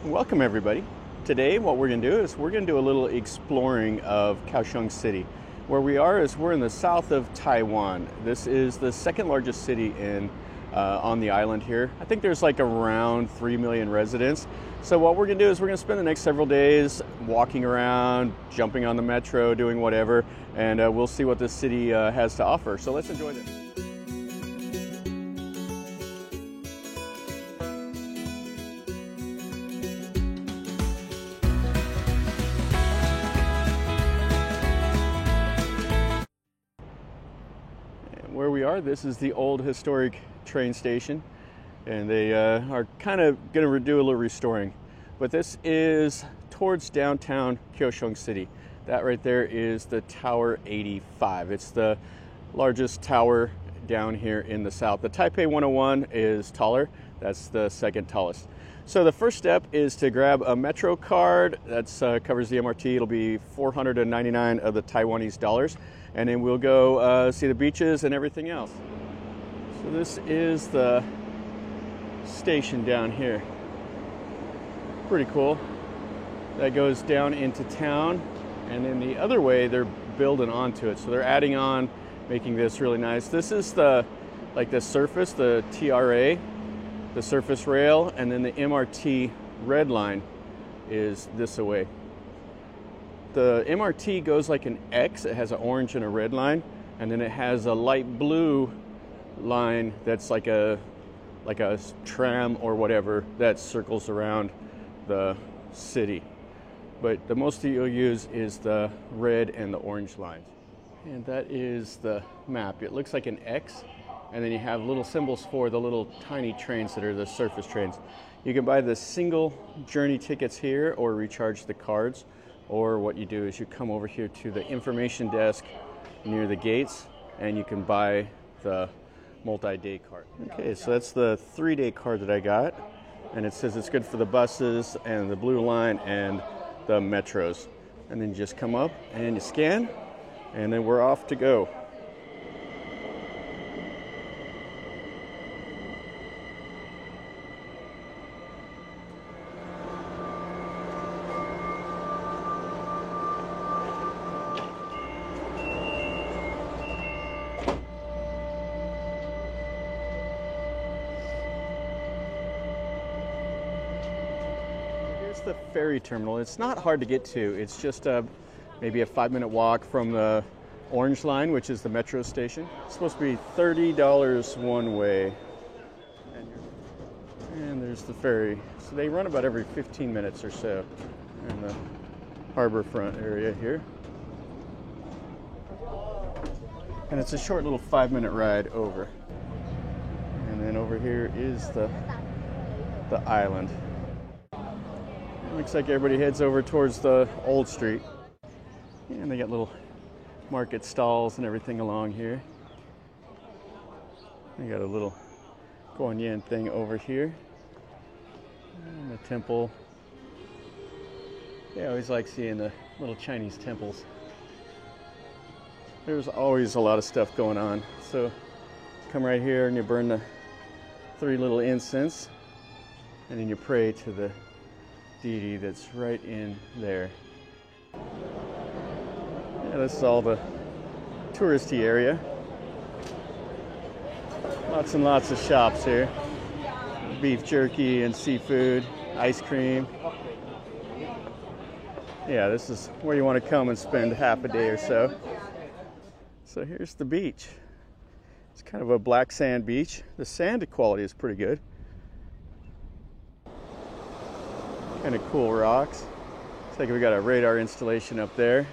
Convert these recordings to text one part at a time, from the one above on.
Welcome everybody. Today what we're going to do is we're going to do a little exploring of Kaohsiung City. Where we are is we're in the south of Taiwan. This is the second largest city on the island here. I think there's like around 3 million residents. So what we're going to do is we're going to spend the next several days walking around, jumping on the metro, doing whatever, and we'll see what this city has to offer. So let's enjoy this. Where we are, this is the old historic train station, and they are kind of going to do a little restoring. But this is towards downtown Kaohsiung City. That right there is the Tower 85. It's the largest tower down here in the south. The Taipei 101 is taller. That's the second tallest. So the first step is to grab a Metro card. That covers the MRT. It'll be 499 of the Taiwanese dollars. And then we'll go see the beaches and everything else. So this is the station down here. Pretty cool. That goes down into town. And then the other way, they're building onto it. So they're adding on, making this really nice. This is the surface, the TRA, the surface rail, and then the MRT red line is this away. The MRT goes like an X. It has an orange and a red line, and then it has a light blue line that's like a tram or whatever that circles around the city. But the most that you'll use is the red and the orange lines. And that is the map. It looks like an X, and then you have little symbols for the little tiny trains that are the surface trains. You can buy the single journey tickets here or recharge the cards. Or what you do is you come over here to the information desk near the gates, and you can buy the multi-day card. Okay, so that's the 3-day card that I got, and it says it's good for the buses and the blue line and the metros. And then you just come up and you scan, and then we're off to go. The ferry terminal. It's not hard to get to. It's just maybe a 5-minute walk from the Orange Line, which is the metro station. It's supposed to be $30 one way. And there's the ferry. So they run about every 15 minutes or so in the harbor front area here. And it's a short little 5-minute ride over. And then over here is the island. Looks like everybody heads over towards the old street. And they got little market stalls and everything along here. They got a little Guanyin thing over here. And the temple. I always like seeing the little Chinese temples. There's always a lot of stuff going on. So come right here and you burn the 3 little incense. And then you pray to the deity that's right in there. Yeah, this is all the touristy area. Lots and lots of shops here. Beef jerky and seafood, ice cream. Yeah, this is where you want to come and spend half a day or so. So here's the beach. It's kind of a black sand beach. The sand quality is pretty good. Kind of cool rocks. Looks like we got a radar installation up there.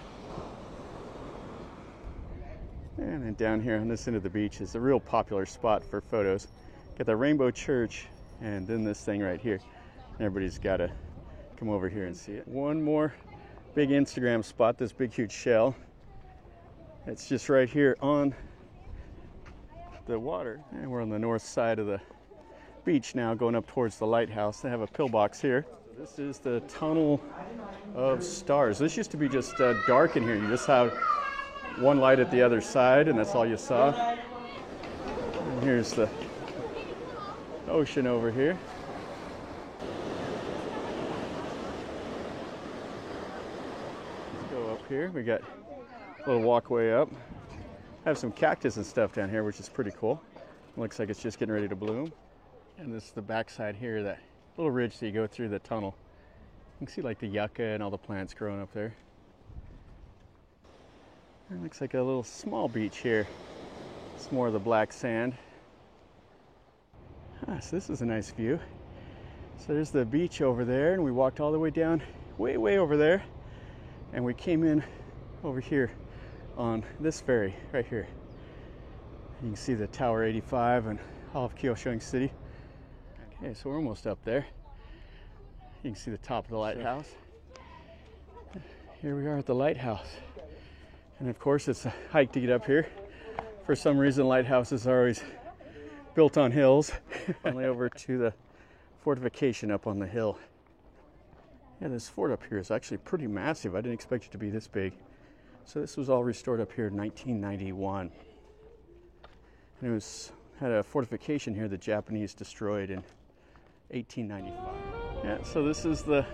And then down here on this end of the beach is a real popular spot for photos. Got the Rainbow Church and then this thing right here. Everybody's got to come over here and see it. One more big Instagram spot, this big huge shell. It's just right here on the water. And we're on the north side of the beach now, going up towards the lighthouse. They have a pillbox here. This is the Tunnel of Stars. This used to be just dark in here. You just have one light at the other side, and that's all you saw. And here's the ocean over here. up here. We got a little walkway up. Have some cactus and stuff down here, which is pretty cool. Looks like it's just getting ready to bloom. And this is the backside here, that little ridge that you go through the tunnel. You can see like the yucca and all the plants growing up there. It looks like a little small beach here. It's more of the black sand. So this is a nice view. So there's the beach over there, and we walked all the way down, way over there, and we came in over here on this ferry right here. You can see the Tower 85 and all of Kaohsiung City. Okay, so we're almost up there. You can see the top of the lighthouse. Here we are at the lighthouse. And of course, it's a hike to get up here. For some reason, lighthouses are always built on hills. Finally over to the fortification up on the hill. Yeah, this fort up here is actually pretty massive. I didn't expect it to be this big. So this was all restored up here in 1991. And it had a fortification here the Japanese destroyed in 1895. Yeah, so this is the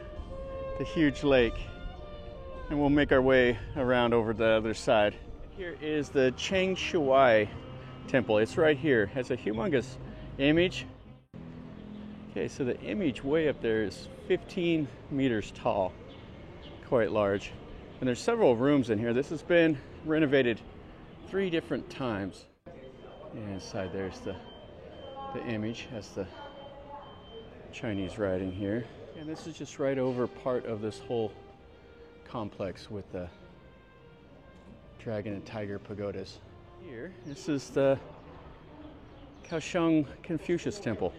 huge lake. And we'll make our way around over the other side. Here is the Chiang Shuai temple. It's right here. It has a humongous image. Okay, so the image way up there is 15 meters tall. Quite large. And there's several rooms in here. This has been renovated 3 different times. And inside there's the image. Has the Chinese writing here. And this is just right over part of this whole complex with the dragon and tiger pagodas. Here, this is the Kaohsiung Confucius Temple.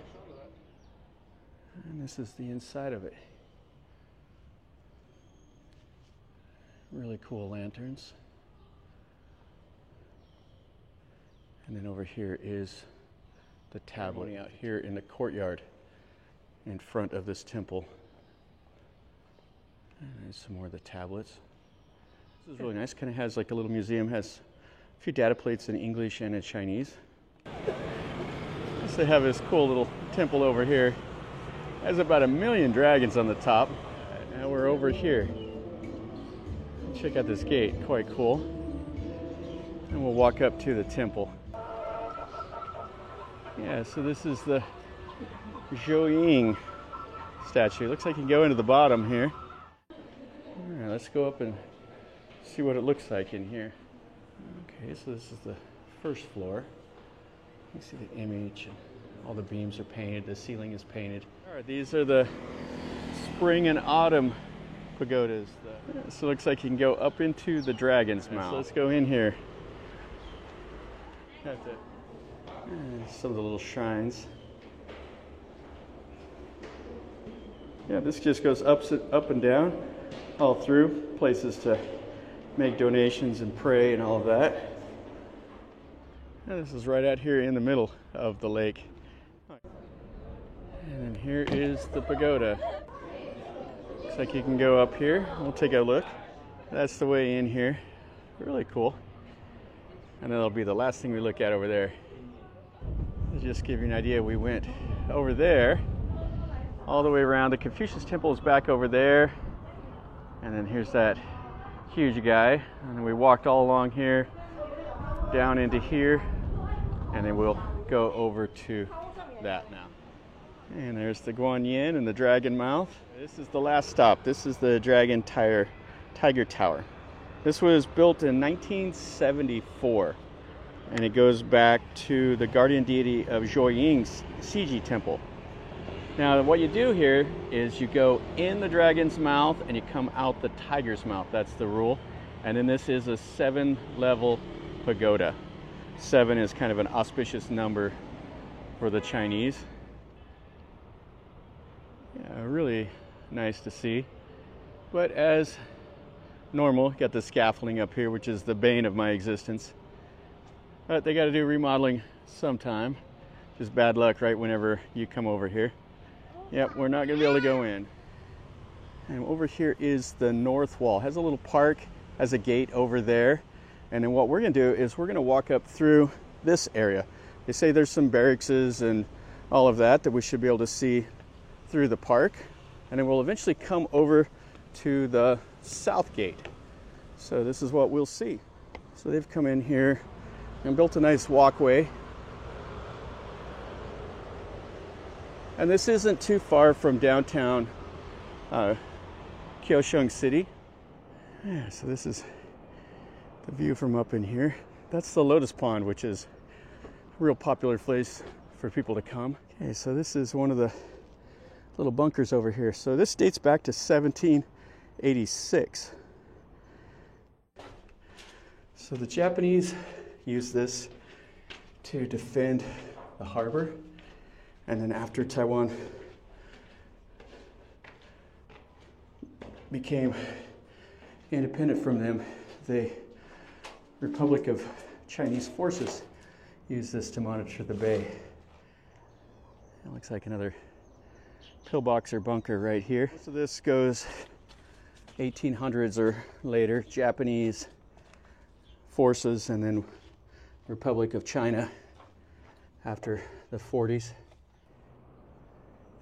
And this is the inside of it. Really cool lanterns. And then over here is the tablet out here in the courtyard in front of this temple. And there's some more of the tablets. This is really nice. Kind of has like a little museum. Has a few data plates in English and in Chinese. So they have this cool little temple over here. Has about 1 million dragons on the top. Now we're over here. Check out this gate. Quite cool. And we'll walk up to the temple. Yeah, so this is the Zhou Ying statue. Looks like you can go into the bottom here. All right, let's go up and see what it looks like in here. Okay, so this is the first floor. You see the image, and all the beams are painted, the ceiling is painted. All right, these are the spring and autumn pagodas. So it looks like you can go up into the dragon's mouth. So let's go in here. Some of the little shrines. Yeah, this just goes up and down, all through, places to make donations and pray and all of that. And this is right out here in the middle of the lake. And then here is the pagoda. Looks like you can go up here. We'll take a look. That's the way in here. Really cool. And that'll be the last thing we look at over there. To just give you an idea, we went over there, all the way around. The Confucius Temple is back over there. And then here's that huge guy. And then we walked all along here, down into here, and then we'll go over to that now. And there's the Guanyin and the dragon mouth. This is the last stop. This is the Dragon Tiger Tower. This was built in 1974, and it goes back to the guardian deity of Zhou Ying's Siji Temple. Now, what you do here is you go in the dragon's mouth and you come out the tiger's mouth. That's the rule. And then this is a 7-level pagoda. 7 is kind of an auspicious number for the Chinese. Yeah, really nice to see. But as normal, got the scaffolding up here, which is the bane of my existence. But they got to do remodeling sometime. Just bad luck right whenever you come over here. Yep, we're not going to be able to go in. And over here is the north wall. It has a little park, has a gate over there. And then what we're going to do is we're going to walk up through this area. They say there's some barracks and all of that we should be able to see through the park. And then we'll eventually come over to the south gate. So this is what we'll see. So they've come in here and built a nice walkway. And this isn't too far from downtown Kaohsiung City. Yeah, so this is the view from up in here. That's the Lotus Pond, which is a real popular place for people to come. Okay, so this is one of the little bunkers over here. So this dates back to 1786. So the Japanese used this to defend the harbor. And then after Taiwan became independent from them, the Republic of Chinese forces used this to monitor the bay. It looks like another pillbox or bunker right here. So this goes 1800s or later, Japanese forces, and then Republic of China after the 40s.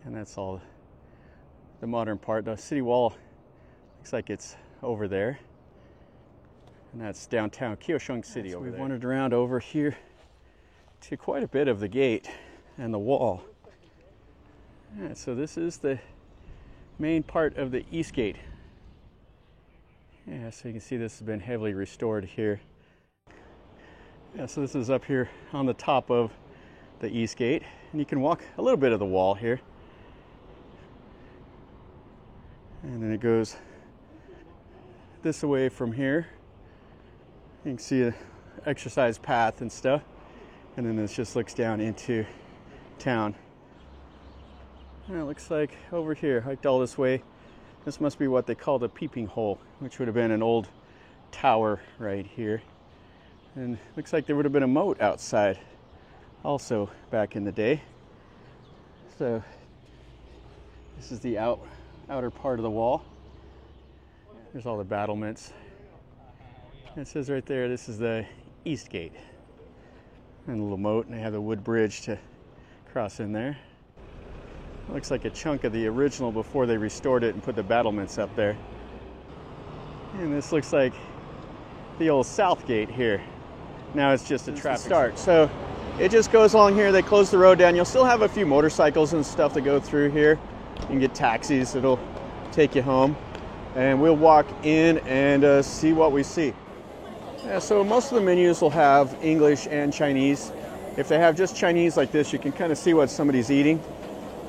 And that's all the modern part. The city wall looks like it's over there. And that's downtown Kaohsiung City over there. We've wandered around over here to quite a bit of the gate and the wall. Yeah, so this is the main part of the East Gate. Yeah, so you can see this has been heavily restored here. Yeah, so this is up here on the top of the East Gate. And you can walk a little bit of the wall here. And then it goes this away from here. You can see an exercise path and stuff. And then this just looks down into town. And it looks like over here, hiked all this way, this must be what they call the peeping hole, which would have been an old tower right here. And it looks like there would have been a moat outside also back in the day. So this is the outer part of the wall. There's all the battlements. And it says right there, this is the East Gate. And a little moat, and they have a wood bridge to cross in there. It looks like a chunk of the original before they restored it and put the battlements up there. And this looks like the old South Gate here. Now it's just a traffic start. So it just goes along here. They close the road down. You'll still have a few motorcycles and stuff that go through here. You can get taxis. It'll take you home. And we'll walk in and see what we see. Yeah, so most of the menus will have English and Chinese. If they have just Chinese like this, you can kind of see what somebody's eating.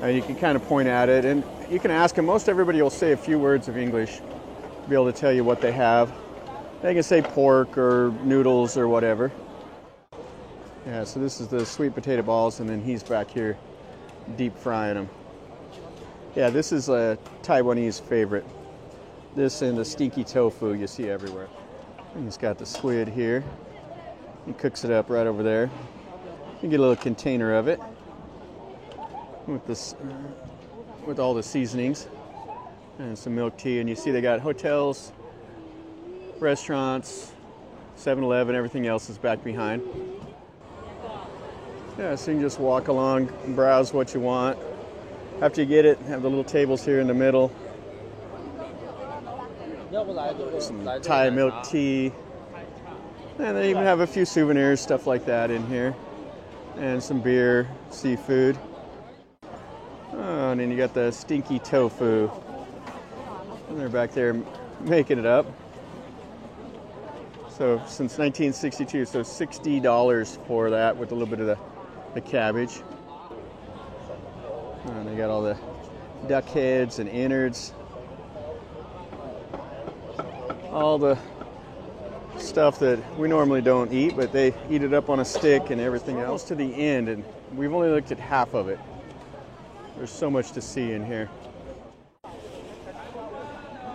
You can kind of point at it, and you can ask them. Most everybody will say a few words of English to be able to tell you what they have. They can say pork or noodles or whatever. Yeah, so this is the sweet potato balls, and then he's back here deep frying them. Yeah, this is a Taiwanese favorite. This and the stinky tofu you see everywhere. And he's got the squid here. He cooks it up right over there. You get a little container of it with this, with all the seasonings and some milk tea. And you see they got hotels, restaurants, 7-Eleven, everything else is back behind. Yeah, so you can just walk along and browse what you want. After you get it, have the little tables here in the middle. Some Thai milk tea. And they even have a few souvenirs, stuff like that in here. And some beer, seafood. Oh, and then you got the stinky tofu. And they're back there making it up. So since 1962, so $60 for that with a little bit of the cabbage. And they got all the duck heads and innards. All the stuff that we normally don't eat, but they eat it up on a stick and everything else to the end, and we've only looked at half of it. There's so much to see in here.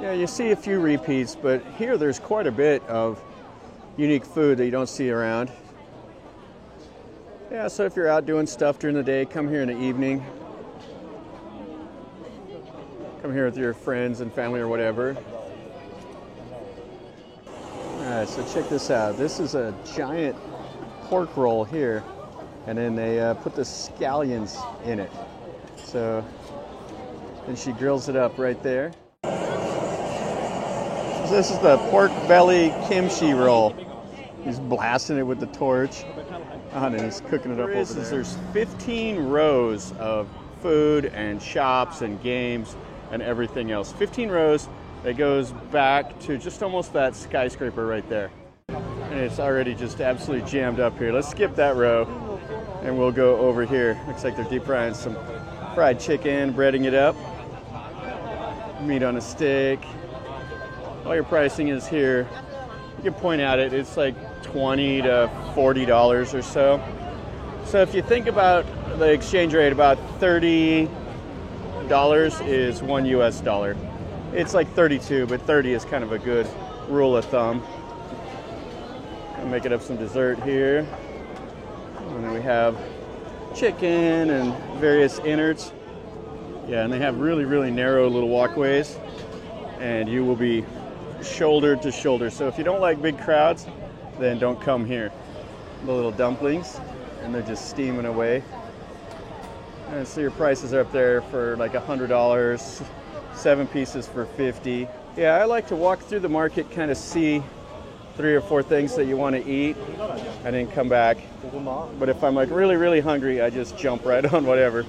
Yeah, you see a few repeats, but here there's quite a bit of unique food that you don't see around. Yeah, so if you're out doing stuff during the day, come here in the evening. Come here with your friends and family or whatever. Alright, so check this out. This is a giant pork roll here, and then they put the scallions in it. So then she grills it up right there. This is the pork belly kimchi roll. He's blasting it with the torch. And he's cooking it up over there. There's 15 rows of food and shops and games and everything else. 15 rows that goes back to just almost that skyscraper right there. And it's already just absolutely jammed up here. Let's skip that row and we'll go over here. Looks like they're deep frying some fried chicken, breading it up. Meat on a stick. All your pricing is here. You can point at it. It's like $20 to $40 or so. So if you think about the exchange rate, about $30 is $1 US. It's like 32, but 30 is kind of a good rule of thumb. I'm making up some dessert here. And then we have chicken and various innards. Yeah, and they have really, really narrow little walkways. And you will be shoulder to shoulder. So if you don't like big crowds, then don't come here. The little dumplings, and they're just steaming away. And so your prices are up there for like $100, 7 pieces for $50. Yeah, I like to walk through the market, kind of see 3 or 4 things that you want to eat, and then come back. But if I'm like really, really hungry, I just jump right on whatever.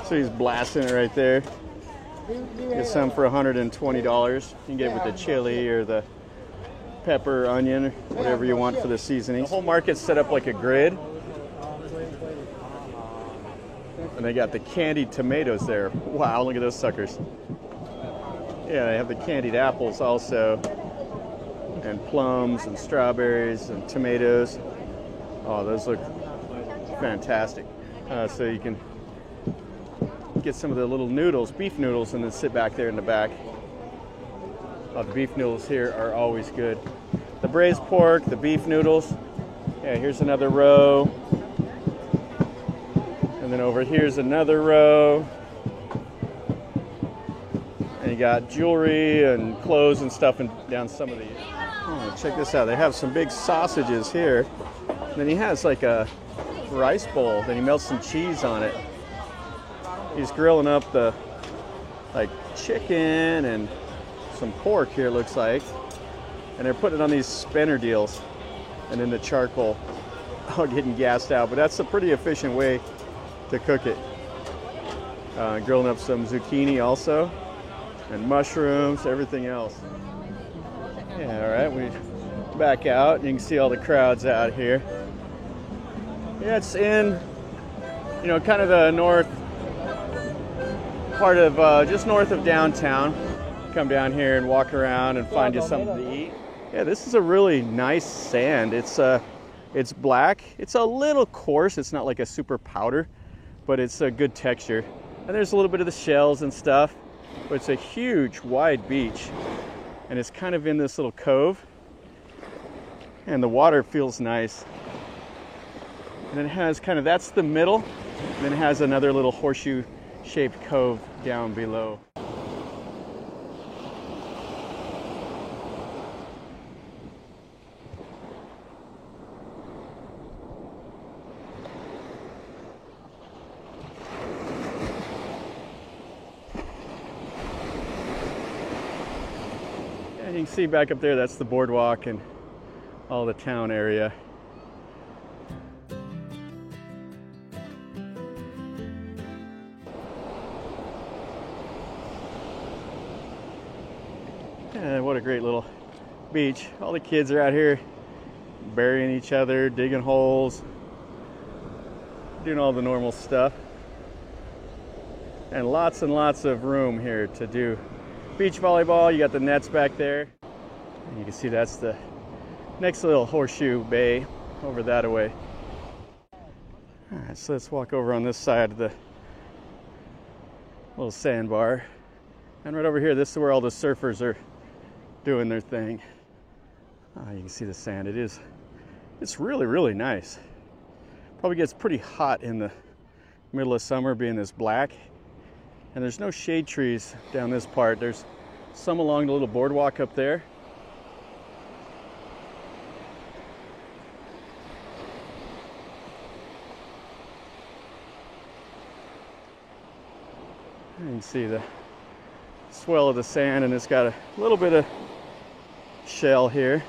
So he's blasting it right there. Get some for $120. You can get it with the chili or the pepper, onion, or whatever you want for the seasoning. The whole market's set up like a grid. And they got the candied tomatoes there. Wow, look at those suckers. Yeah, they have the candied apples also. And plums and strawberries and tomatoes. Oh, those look fantastic. So you can get some of the little noodles, beef noodles, and then sit back there in the back. Oh, the beef noodles here are always good. The braised pork, the beef noodles. Yeah, here's another row. And then over here's another row. And you got jewelry and clothes and stuff down some of these. Oh, check this out. They have some big sausages here. And then he has like a rice bowl. Then he melts some cheese on it. He's grilling up the like chicken and some pork here, looks like. And they're putting it on these spinner deals. And then the charcoal all getting gassed out. But that's a pretty efficient way to cook it. Grilling up some zucchini also. And mushrooms, everything else. Yeah, all right, we back out. You can see all the crowds out here. Yeah, it's in, you know, kind of the north part of, just north of downtown. Come down here and walk around and find you something to eat. Yeah, this is a really nice sand. It's black. It's a little coarse. It's not like a super powder, but it's a good texture. And there's a little bit of the shells and stuff, but it's a huge, wide beach. And it's kind of in this little cove. And the water feels nice. And it has kind of, that's the middle. And then it has another little horseshoe-shaped cove down below. And you can see back up there, that's the boardwalk and all the town area. And what a great little beach. All the kids are out here burying each other, digging holes, doing all the normal stuff. And lots of room here to do beach volleyball. You got the nets back there. And you can see that's the next little horseshoe bay over that away. All right, so let's walk over on this side of the little sandbar. And right over here, this is where all the surfers are doing their thing. You can see the sand. It's really nice. Probably gets pretty hot in the middle of summer being this black. And there's no shade trees down this part. There's some along the little boardwalk up there. You can see the swell of the sand, and it's got a little bit of shell here,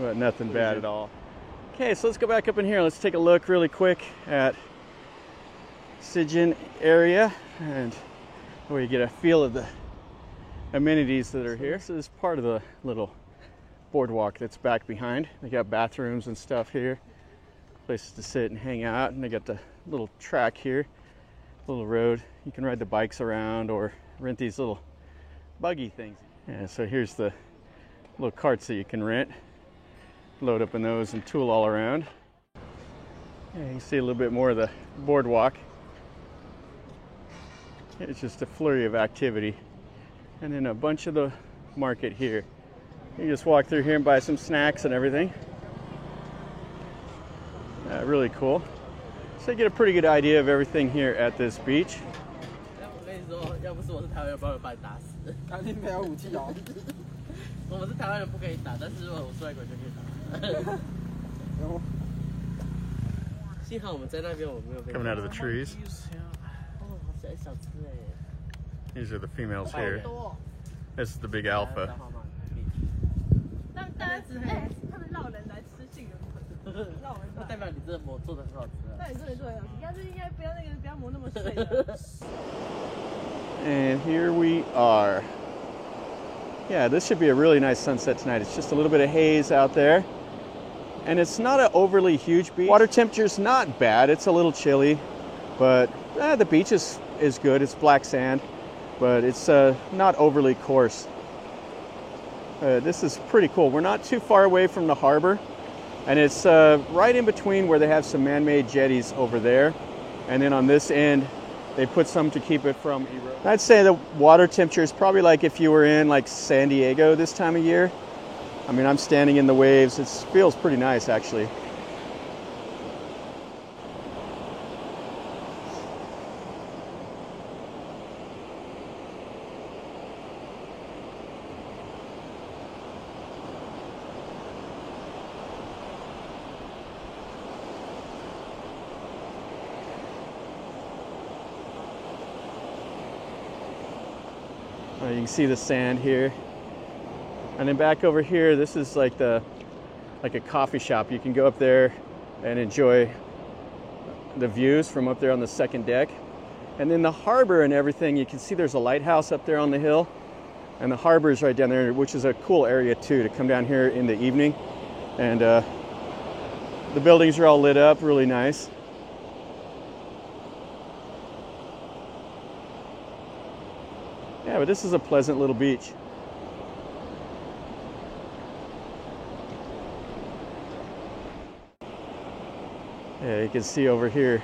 but nothing bad at all. Okay, so let's go back up in here. Let's take a look really quick at Sijin area, and where you get a feel of the amenities that are here. So this is part of the little boardwalk that's back behind. They got bathrooms and stuff here, places to sit and hang out, and they got the little track here, little road. You can ride the bikes around or rent these little buggy things. Yeah, so here's the little carts that you can rent. Load up in those and tool all around. Yeah, you can see a little bit more of the boardwalk. It's just a flurry of activity. And then a bunch of the market here. You just walk through here and buy some snacks and everything. Really cool. So you get a pretty good idea of everything here at this beach. Coming out of the trees. These are the females here. This is the big alpha. And here we are. Yeah, this should be a really nice sunset tonight. It's just a little bit of haze out there. And it's not an overly huge beach. Water temperature's not bad. It's a little chilly, but the beach is good. It's black sand, but it's not overly coarse. This is pretty cool. We're not too far away from the harbor, and it's right in between where they have some man-made jetties over there, and then on this end they put some to keep it from eroding. I'd say the water temperature is probably like if you were in like San Diego this time of year. I mean, I'm standing in the waves. It feels pretty nice actually. You can see the sand here, and then back over here, this is like a coffee shop. You can go up there and enjoy the views from up there on the second deck. And then the harbor and everything, you can see there's a lighthouse up there on the hill, and the harbor is right down there, which is a cool area too to come down here in the evening. And the buildings are all lit up, really nice. Yeah, but this is a pleasant little beach. Yeah, you can see over here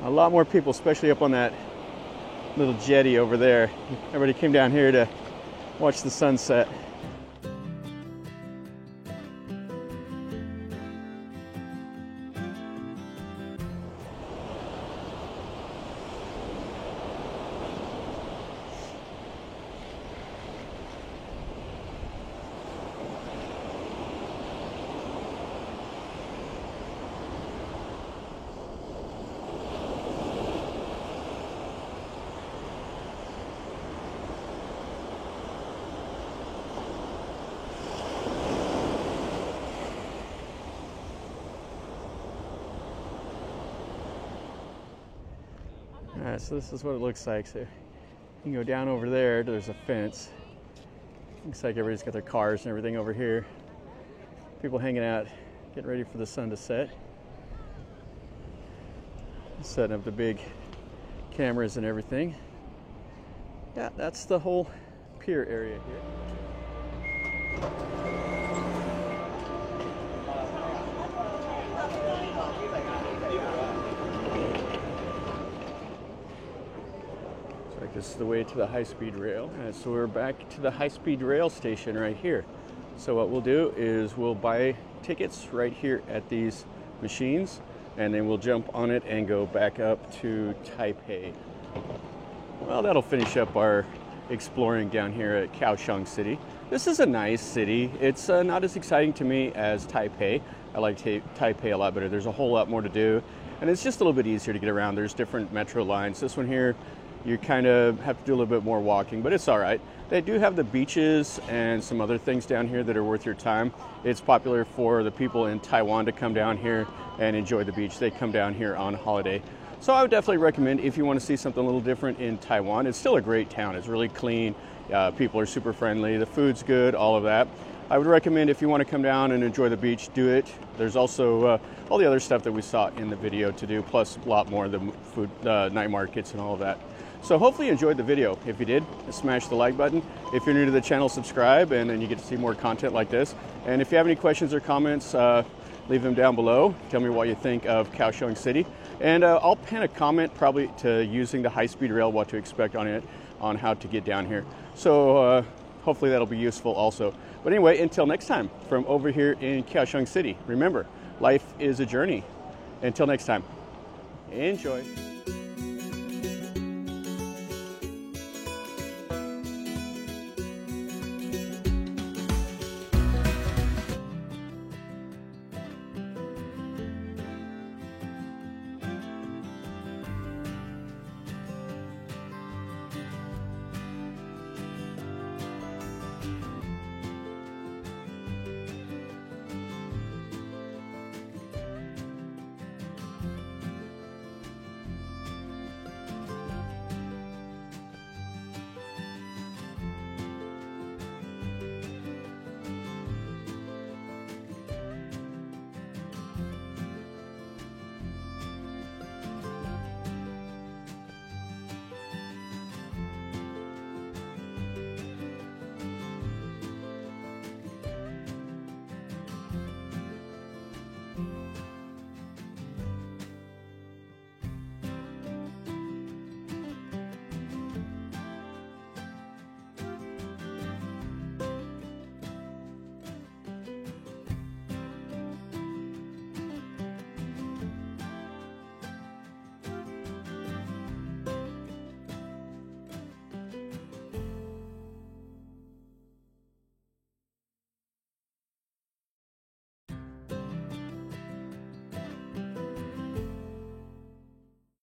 a lot more people, especially up on that little jetty over there. Everybody came down here to watch the sunset. Alright, so this is what it looks like. So you can go down over there, there's a fence. Looks like everybody's got their cars and everything over here. People hanging out, getting ready for the sun to set. Setting up the big cameras and everything. Yeah, that's the whole pier area here. This is the way to the high-speed rail. So we're back to the high-speed rail station right here. So what we'll do is we'll buy tickets right here at these machines, and then we'll jump on it and go back up to Taipei. Well, that'll finish up our exploring down here at Kaohsiung City. This is a nice city. It's not as exciting to me as Taipei. I like Taipei a lot better. There's a whole lot more to do, and it's just a little bit easier to get around. There's different metro lines. This one here you kind of have to do a little bit more walking, but it's all right. They do have the beaches and some other things down here that are worth your time. It's popular for the people in Taiwan to come down here and enjoy the beach. They come down here on holiday. So I would definitely recommend if you want to see something a little different in Taiwan. It's still a great town. It's really clean. People are super friendly. The food's good, all of that. I would recommend if you want to come down and enjoy the beach, do it. There's also all the other stuff that we saw in the video to do, plus a lot more of the food, night markets and all of that. So hopefully you enjoyed the video. If you did, smash the like button. If you're new to the channel, subscribe, and then you get to see more content like this. And if you have any questions or comments, leave them down below. Tell me what you think of Kaohsiung City. And I'll pin a comment probably to using the high-speed rail, what to expect on it, on how to get down here. So hopefully that'll be useful also. But anyway, until next time, from over here in Kaohsiung City, remember, life is a journey. Until next time, enjoy.